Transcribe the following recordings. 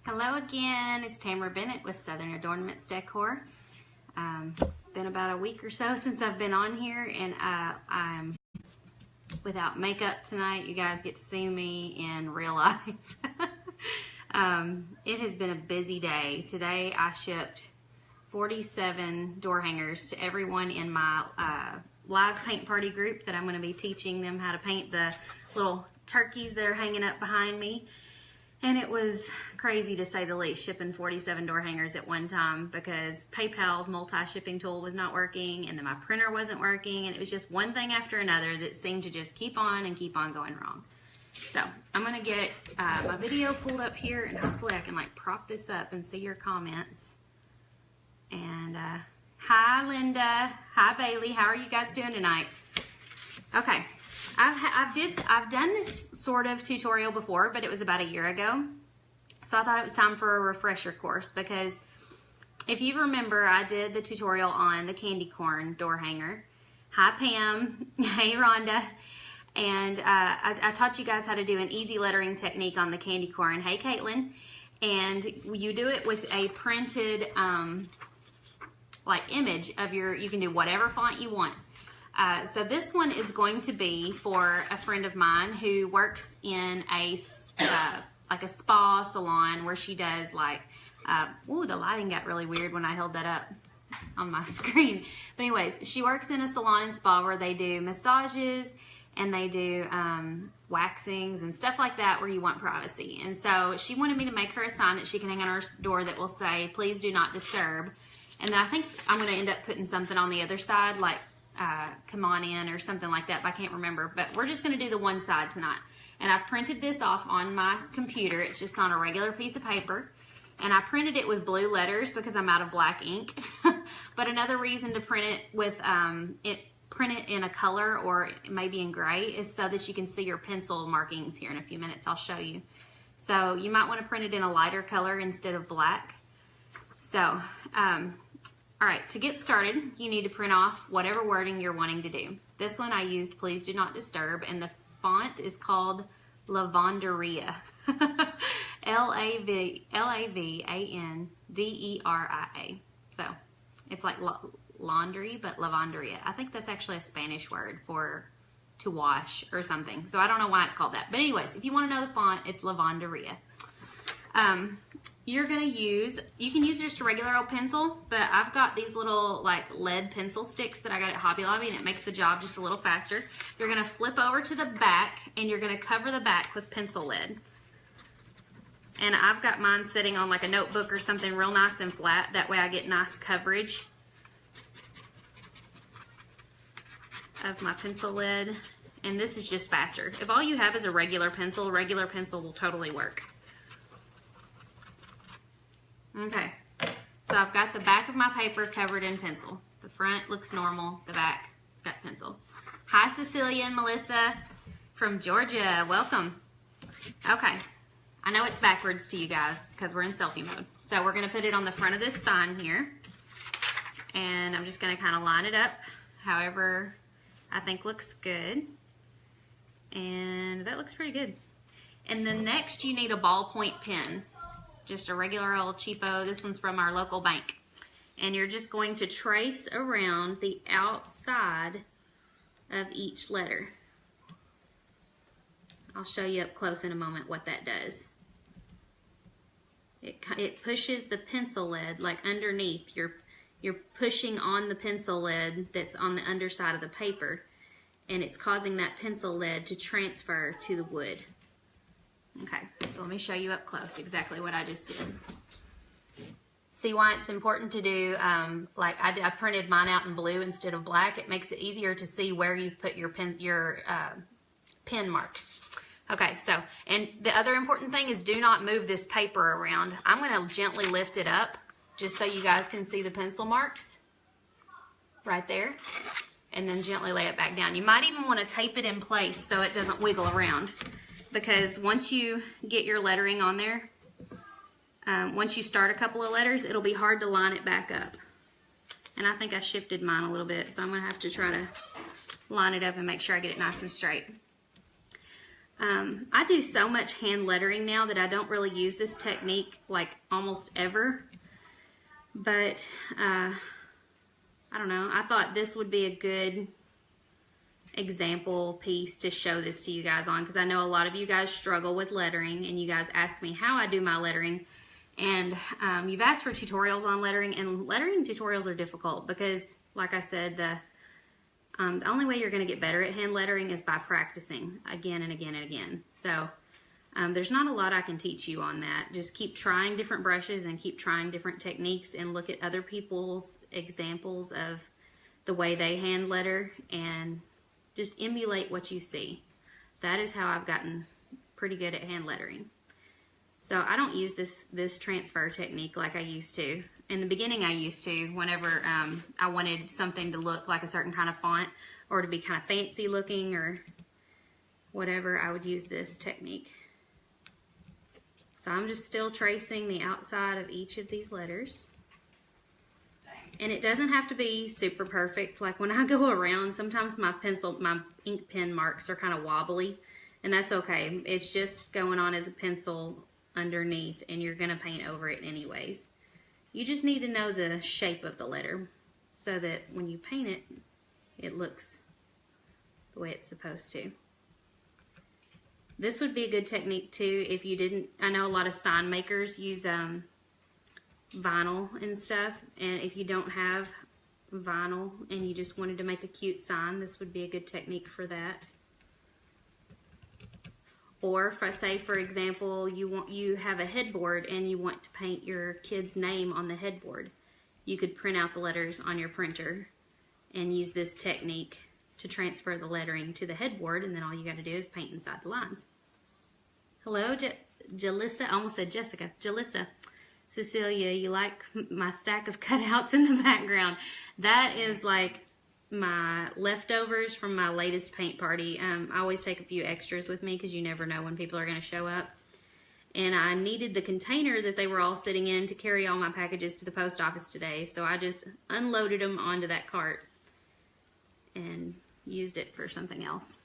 Hello again, it's Tamara Bennett with Southern Adoornments Decor. It's been about a week or so since I've been on here, and I'm without makeup tonight. You guys get to see me in real life. It has been a busy day. Today I shipped 47 door hangers to everyone in my live paint party group that I'm going to be teaching them how to paint the little turkeys that are hanging up behind me. And it was crazy, to say the least, shipping 47 door hangers at one time, because PayPal's multi-shipping tool was not working, and then my printer wasn't working, and it was just one thing after another that seemed to just keep on going wrong. So I'm gonna get my video pulled up here, and hopefully I can like prop this up and see your comments. And hi Linda, hi Bailey, how are you guys doing tonight? Okay. I've done this sort of tutorial before, but it was about a year ago. So I thought it was time for a refresher course, because if you remember, I did the tutorial on the candy corn door hanger. Hi Pam, hey Rhonda. And I taught you guys how to do an easy lettering technique on the candy corn. Hey Caitlin. And you do it with a printed like image of you can do whatever font you want. So this one is going to be for a friend of mine who works in a like a spa salon, where she does like, ooh, the lighting got really weird when I held that up on my screen. But anyways, she works in a salon and spa where they do massages and they do waxings and stuff like that, where you want privacy. And so she wanted me to make her a sign that she can hang on her door that will say, "Please do not disturb." And then I think I'm going to end up putting something on the other side, like "Come on in" or something like that, but I can't remember. But we're just going to do the one side tonight. And I've printed this off on my computer. It's just on a regular piece of paper, and I printed it with blue letters because I'm out of black ink. But another reason to print it with print it in a color, or maybe in gray, is so that you can see your pencil markings here in a few minutes. I'll show you. So you might want to print it in a lighter color instead of black. So all right, to get started, you need to print off whatever wording you're wanting to do. This one I used "Please do not disturb," and the font is called Lavanderia. Lavanderia. So it's like laundry, but Lavanderia. I think that's actually a Spanish word for to wash or something. So I don't know why it's called that. But anyways, if you want to know the font, it's Lavanderia. You're gonna use, you can use just a regular old pencil, but I've got these little like lead pencil sticks that I got at Hobby Lobby, and it makes the job just a little faster. You're gonna flip over to the back, and you're gonna cover the back with pencil lead. And I've got mine sitting on like a notebook or something real nice and flat. That way I get nice coverage of my pencil lead. And this is just faster. If all you have is a regular pencil will totally work. Okay, so I've got the back of my paper covered in pencil. The front looks normal, the back, it's got pencil. Hi Cecilia and Melissa from Georgia, welcome. Okay, I know it's backwards to you guys because we're in selfie mode. So we're gonna put it on the front of this sign here, and I'm just gonna kind of line it up however I think looks good. And that looks pretty good. And then next you need a ballpoint pen. Just a regular old cheapo. This one's from our local bank. And you're just going to trace around the outside of each letter. I'll show you up close in a moment what that does. It pushes the pencil lead like underneath. You're pushing on the pencil lead that's on the underside of the paper, and it's causing that pencil lead to transfer to the wood. Okay, so let me show you up close exactly what I just did. See why it's important to do, like I printed mine out in blue instead of black. It makes it easier to see where you've put your pen marks. Okay, so, and the other important thing is do not move this paper around. I'm going to gently lift it up just so you guys can see the pencil marks right there, and then gently lay it back down. You might even want to tape it in place so it doesn't wiggle around. Because once you get your lettering on there, once you start a couple of letters, it'll be hard to line it back up. And I think I shifted mine a little bit, so I'm going to have to try to line it up and make sure I get it nice and straight. I do so much hand lettering now that I don't really use this technique like almost ever. But I don't know. I thought this would be a good example piece to show this to you guys on, because I know a lot of you guys struggle with lettering and you guys ask me how I do my lettering. And you've asked for tutorials on lettering, and lettering tutorials are difficult because, like I said, the only way you're going to get better at hand lettering is by practicing again and again and again. So there's not a lot I can teach you on that. Just keep trying different brushes and keep trying different techniques and look at other people's examples of the way they hand letter and just emulate what you see. That is how I've gotten pretty good at hand lettering. So I don't use this transfer technique like I used to. In the beginning I used to, whenever I wanted something to look like a certain kind of font or to be kind of fancy looking or whatever, I would use this technique. So I'm just still tracing the outside of each of these letters. And it doesn't have to be super perfect. Like when I go around, sometimes my ink pen marks are kind of wobbly, and that's okay. It's just going on as a pencil underneath, and you're gonna paint over it anyways. You just need to know the shape of the letter so that when you paint it, it looks the way it's supposed to. This would be a good technique too if you didn't, I know a lot of sign makers use vinyl and stuff, and if you don't have vinyl and you just wanted to make a cute sign, this would be a good technique for that. Or if I say, for example, you have a headboard and you want to paint your kid's name on the headboard, you could print out the letters on your printer and use this technique to transfer the lettering to the headboard, and then all you got to do is paint inside the lines. Hello, Jalissa. I almost said Jessica. Jalissa. Cecilia, you like my stack of cutouts in the background? That is like my leftovers from my latest paint party. I always take a few extras with me because you never know when people are going to show up. And I needed the container that they were all sitting in to carry all my packages to the post office today. So I just unloaded them onto that cart and used it for something else.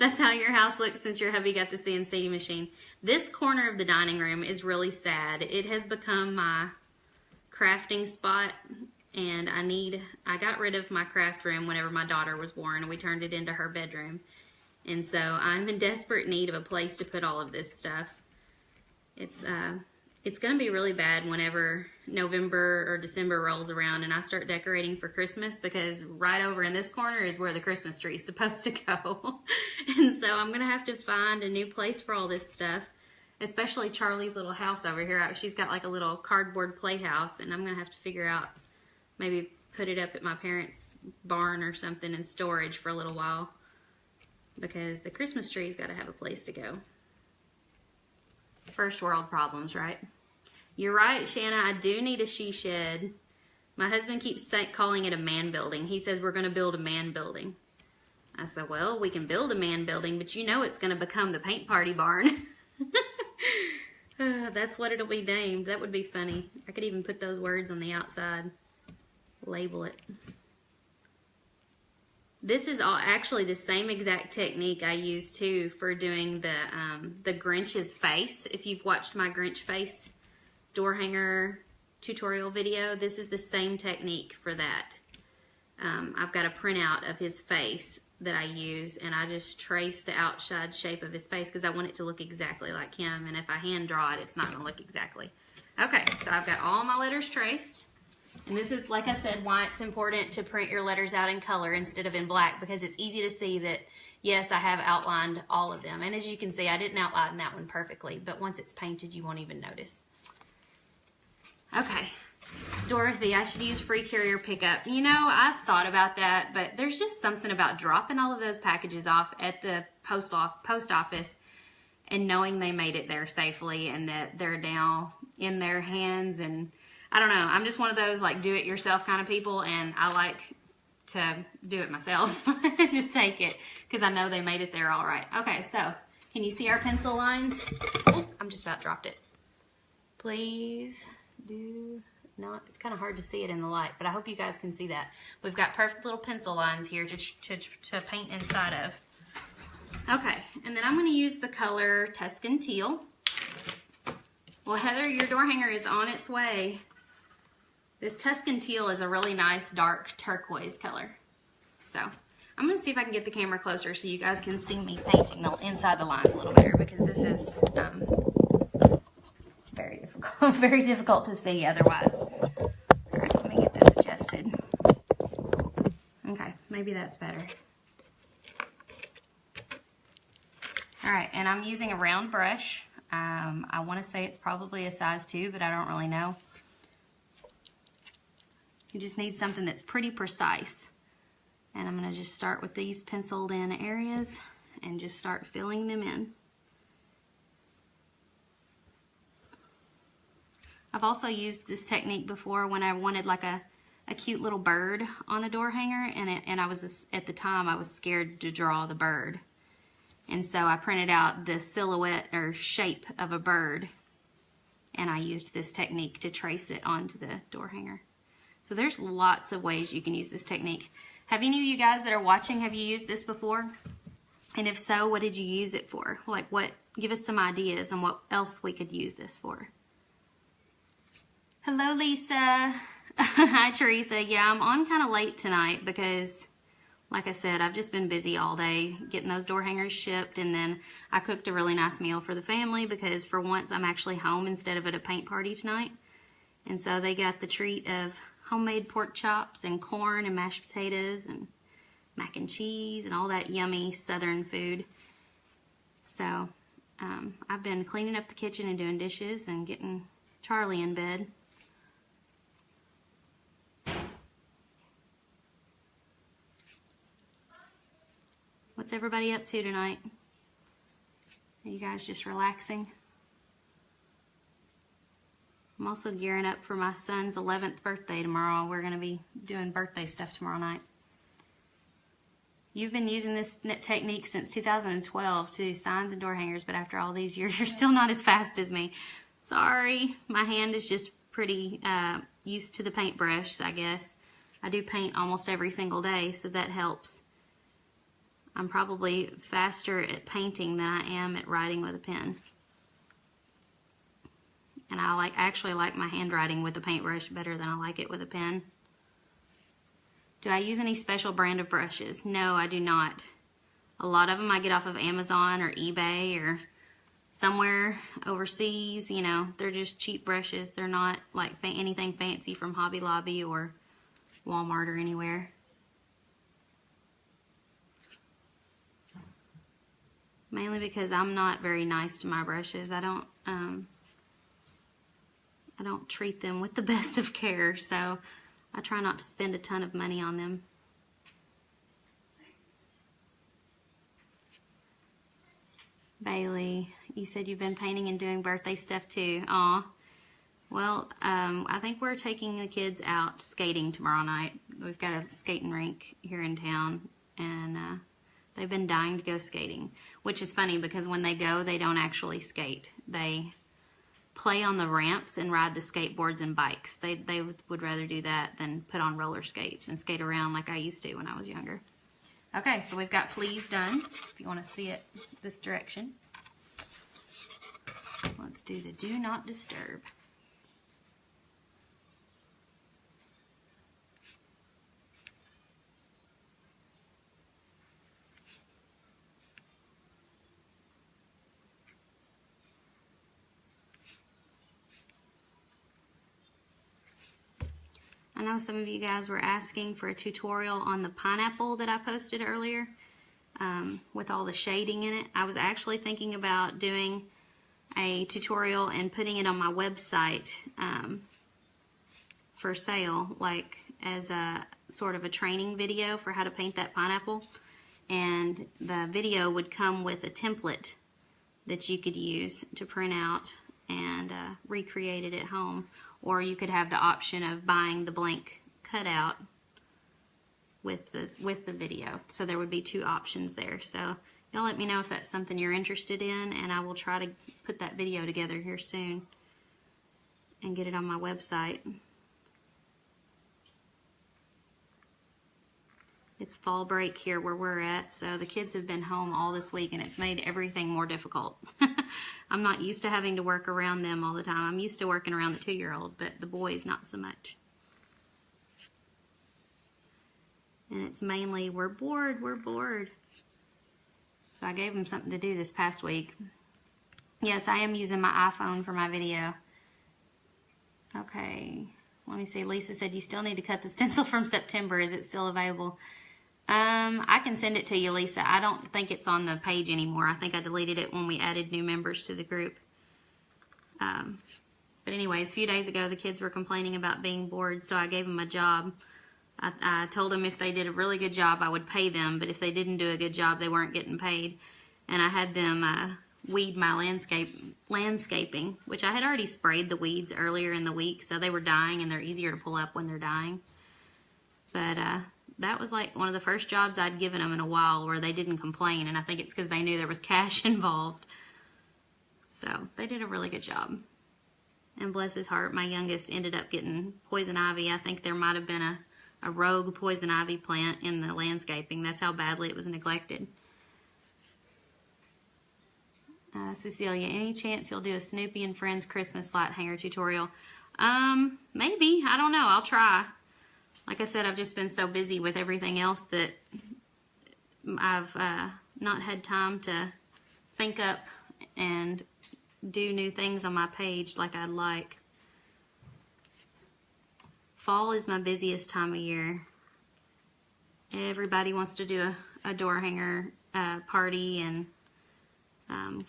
That's how your house looks since your hubby got the CNC machine. This corner of the dining room is really sad. It has become my crafting spot, and I got rid of my craft room whenever my daughter was born, and we turned it into her bedroom. And so I'm in desperate need of a place to put all of this stuff. It's going to be really bad whenever November or December rolls around and I start decorating for Christmas, because right over in this corner is where the Christmas tree is supposed to go. And so I'm going to have to find a new place for all this stuff, especially Charlie's little house over here. She's got like a little cardboard playhouse, and I'm going to have to figure out, maybe put it up at my parents' barn or something in storage for a little while, because the Christmas tree's got to have a place to go. First world problems, right? You're right, Shanna. I do need a she shed. My husband keeps calling it a man building. He says we're going to build a man building. I said, well, we can build a man building, but you know it's going to become the paint party barn. That's what it'll be named. That would be funny. I could even put those words on the outside. Label it. This is actually the same exact technique I use too for doing the Grinch's face. If you've watched my Grinch face door hanger tutorial video, this is the same technique for that. I've got a printout of his face that I use, and I just trace the outside shape of his face because I want it to look exactly like him, and if I hand draw it, it's not going to look exactly. Okay, so I've got all my letters traced. And this is, like I said, why it's important to print your letters out in color instead of in black, because it's easy to see that, yes, I have outlined all of them. And as you can see, I didn't outline that one perfectly, but once it's painted, you won't even notice. Okay, Dorothy, I should use free carrier pickup. You know, I thought about that, but there's just something about dropping all of those packages off at the post office and knowing they made it there safely and that they're now in their hands. And I don't know, I'm just one of those like do-it-yourself kind of people, and I like to do it myself. Just take it, because I know they made it there all right. Okay, so can you see our pencil lines? Oh, I'm just about dropped it. Please do No, it's kind of hard to see it in the light, but I hope you guys can see that. We've got perfect little pencil lines here to paint inside of. Okay, and then I'm going to use the color Tuscan Teal. Well, Heather, your door hanger is on its way. This Tuscan Teal is a really nice dark turquoise color. So I'm going to see if I can get the camera closer so you guys can see me painting inside the lines a little better, because this is very difficult to see otherwise. All right, let me get this adjusted. Okay, maybe that's better. All right, and I'm using a round brush. I want to say it's probably a size 2, but I don't really know. You just need something that's pretty precise. And I'm going to just start with these penciled in areas and just start filling them in. I've also used this technique before when I wanted like a cute little bird on a door hanger, and I was, at the time, I was scared to draw the bird. And so I printed out the silhouette or shape of a bird, and I used this technique to trace it onto the door hanger. So there's lots of ways you can use this technique. Have any of you guys that are watching, have you used this before? And if so, what did you use it for? Like what, give us some ideas on what else we could use this for. Hello, Lisa. Hi, Teresa. Yeah, I'm on kind of late tonight because, like I said, I've just been busy all day getting those door hangers shipped, and then I cooked a really nice meal for the family because for once I'm actually home instead of at a paint party tonight. And so they got the treat of homemade pork chops and corn and mashed potatoes and mac and cheese and all that yummy southern food. So I've been cleaning up the kitchen and doing dishes and getting Charlie in bed. What's everybody up to tonight? Are you guys just relaxing? I'm also gearing up for my son's 11th birthday tomorrow. We're going to be doing birthday stuff tomorrow night. You've been using this technique since 2012 to do signs and door hangers, but after all these years, you're still not as fast as me. Sorry, my hand is just pretty used to the paintbrush, I guess. I do paint almost every single day, so that helps. I'm probably faster at painting than I am at writing with a pen. And I actually like my handwriting with a paintbrush better than I like it with a pen. Do I use any special brand of brushes? No, I do not. A lot of them I get off of Amazon or eBay or somewhere overseas. You know, they're just cheap brushes. They're not like anything fancy from Hobby Lobby or Walmart or anywhere. Mainly because I'm not very nice to my brushes. I don't treat them with the best of care, so I try not to spend a ton of money on them. Bailey, you said you've been painting and doing birthday stuff too. Aw. Well, I think we're taking the kids out skating tomorrow night. We've got a skating rink here in town, and they've been dying to go skating, which is funny because when they go, they don't actually skate. They play on the ramps and ride the skateboards and bikes. They would rather do that than put on roller skates and skate around like I used to when I was younger. Okay, so we've got please done, if you want to see it this direction. Let's do the do not disturb. I know some of you guys were asking for a tutorial on the pineapple that I posted earlier with all the shading in it. I was actually thinking about doing a tutorial and putting it on my website for sale, like as a sort of a training video for how to paint that pineapple. And the video would come with a template that you could use to print out and recreate it at home. Or you could have the option of buying the blank cutout with the video. So there would be two options there. So y'all let me know if that's something you're interested in, and I will try to put that video together here soon and get it on my website. It's fall break here where we're at, so the kids have been home all this week, and it's made everything more difficult. I'm not used to having to work around them all the time. I'm used to working around the 2-year-old, but the boys not so much. And it's mainly, we're bored. So I gave them something to do this past week. Yes, I am using my iPhone for my video. Okay, let me see. Lisa said you still need to cut the stencil from September. Is it still available? I can send it to you, Lisa. I don't think it's on the page anymore. I think I deleted it when we added new members to the group. But anyways, a few days ago, the kids were complaining about being bored, so I gave them a job. I told them if they did a really good job, I would pay them, but if they didn't do a good job, they weren't getting paid. And I had them weed my landscaping, which I had already sprayed the weeds earlier in the week, so they were dying, and they're easier to pull up when they're dying. But that was like one of the first jobs I'd given them in a while where they didn't complain, and I think it's because they knew there was cash involved. So they did a really good job. And bless his heart, my youngest ended up getting poison ivy. I think there might have been a rogue poison ivy plant in the landscaping. That's how badly it was neglected. Cecilia, any chance you'll do a Snoopy and Friends Christmas light hanger tutorial? Maybe. I don't know. I'll try. Like I said, I've just been so busy with everything else that I've not had time to think up and do new things on my page like I'd like. Fall is my busiest time of year. Everybody wants to do a door hanger party, and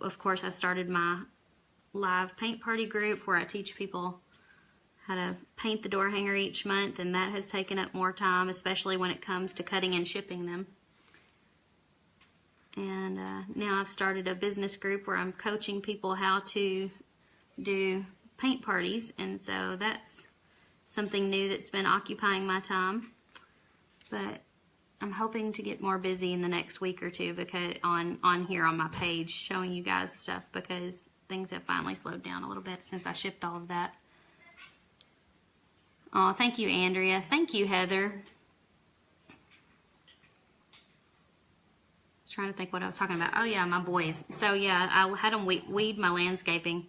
of course I started my live paint party group where I teach people how to paint the door hanger each month, and that has taken up more time, especially when it comes to cutting and shipping them. And now I've started a business group where I'm coaching people how to do paint parties, and so that's something new that's been occupying my time. But I'm hoping to get more busy in the next week or two because on here on my page showing you guys stuff, because things have finally slowed down a little bit since I shipped all of that. Oh, thank you, Andrea. Thank you, Heather. I was trying to think what I was talking about. Oh, yeah, my boys. So, yeah, I had them weed my landscaping.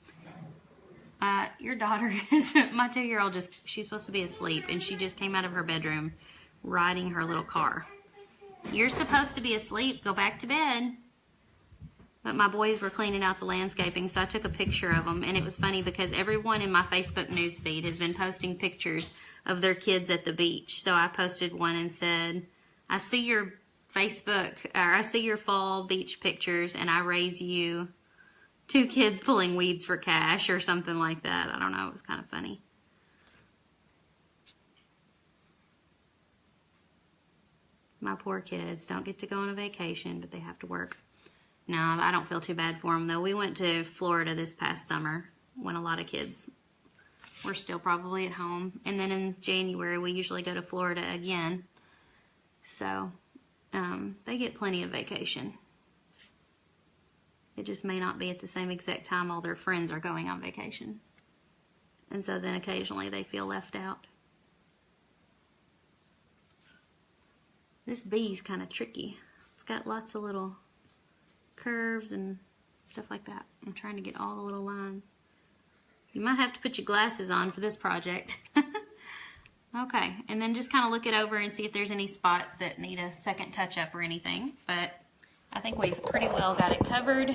Your daughter is, my 2-year-old, she's supposed to be asleep, and she just came out of her bedroom riding her little car. You're supposed to be asleep. Go back to bed. But my boys were cleaning out the landscaping, so I took a picture of them. And it was funny because everyone in my Facebook news feed has been posting pictures of their kids at the beach. So I posted one and said, I see your I see your fall beach pictures, and I raise you 2 kids pulling weeds for cash, or something like that. I don't know. It was kind of funny. My poor kids don't get to go on a vacation, but they have to work. No, I don't feel too bad for them, though. We went to Florida this past summer when a lot of kids were still probably at home. And then in January, we usually go to Florida again. So they get plenty of vacation. It just may not be at the same exact time all their friends are going on vacation. And so then occasionally they feel left out. This bee's kind of tricky. It's got lots of little curves and stuff like that. I'm trying to get all the little lines. You might have to put your glasses on for this project. Okay, and then just kind of look it over and see if there's any spots that need a second touch-up or anything. But I think we've pretty well got it covered.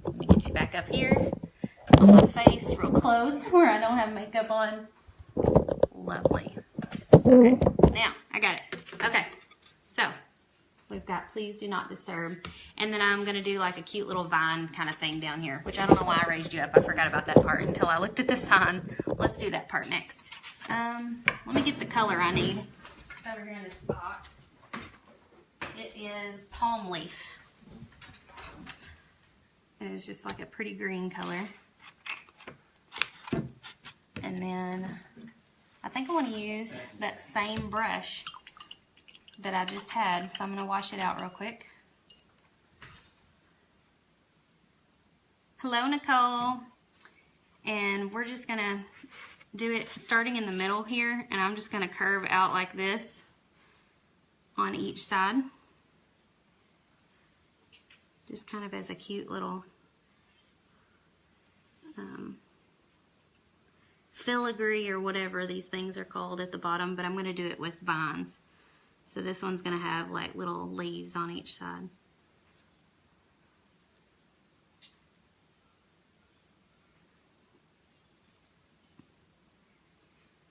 Let me get you back up here on my face real close where I don't have makeup on. Lovely. Okay, now I got it. Okay, so we've got Please Do Not Disturb. And then I'm going to do like a cute little vine kind of thing down here, which I don't know why I raised you up. I forgot about that part until I looked at the sign. Let's do that part next. Let me get the color I need. It's over here in this box. It is palm leaf. It is just like a pretty green color. And then I think I want to use that same brush that I just had, so I'm going to wash it out real quick. Hello, Nicole. And we're just going to do it starting in the middle here, and I'm just going to curve out like this on each side. Just kind of as a cute little filigree or whatever these things are called at the bottom, but I'm going to do it with vines. So this one's going to have like little leaves on each side.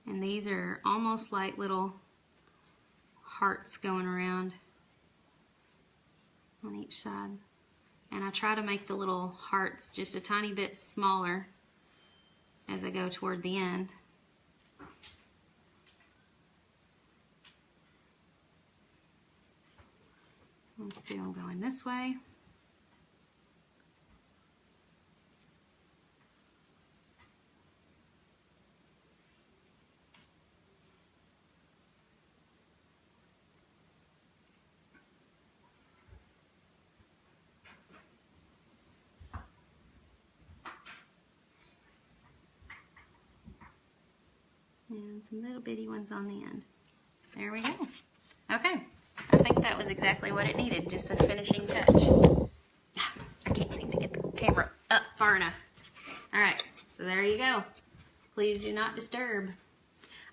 And these are almost like little hearts going around on each side. And I try to make the little hearts just a tiny bit smaller as I go toward the end. Let's do them going this way. And some little bitty ones on the end. There we go. Okay, I think that was exactly what it needed, just a finishing touch. I can't seem to get the camera up far enough. All right, so there you go. Please do not disturb.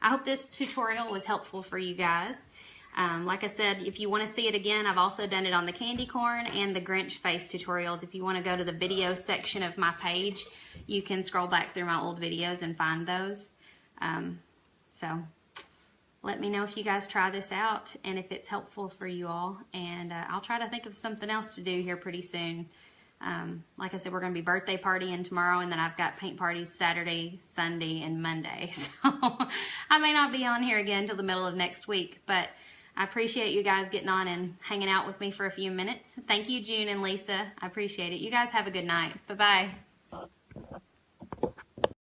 I hope this tutorial was helpful for you guys. Like I said, if you want to see it again, I've also done it on the candy corn and the Grinch face tutorials. If you want to go to the video section of my page, you can scroll back through my old videos and find those. So let me know if you guys try this out and if it's helpful for you all. And I'll try to think of something else to do here pretty soon. Like I said, we're going to be birthday partying tomorrow, and then I've got paint parties Saturday, Sunday, and Monday. So I may not be on here again till the middle of next week, but I appreciate you guys getting on and hanging out with me for a few minutes. Thank you, June and Lisa. I appreciate it. You guys have a good night. Bye-bye.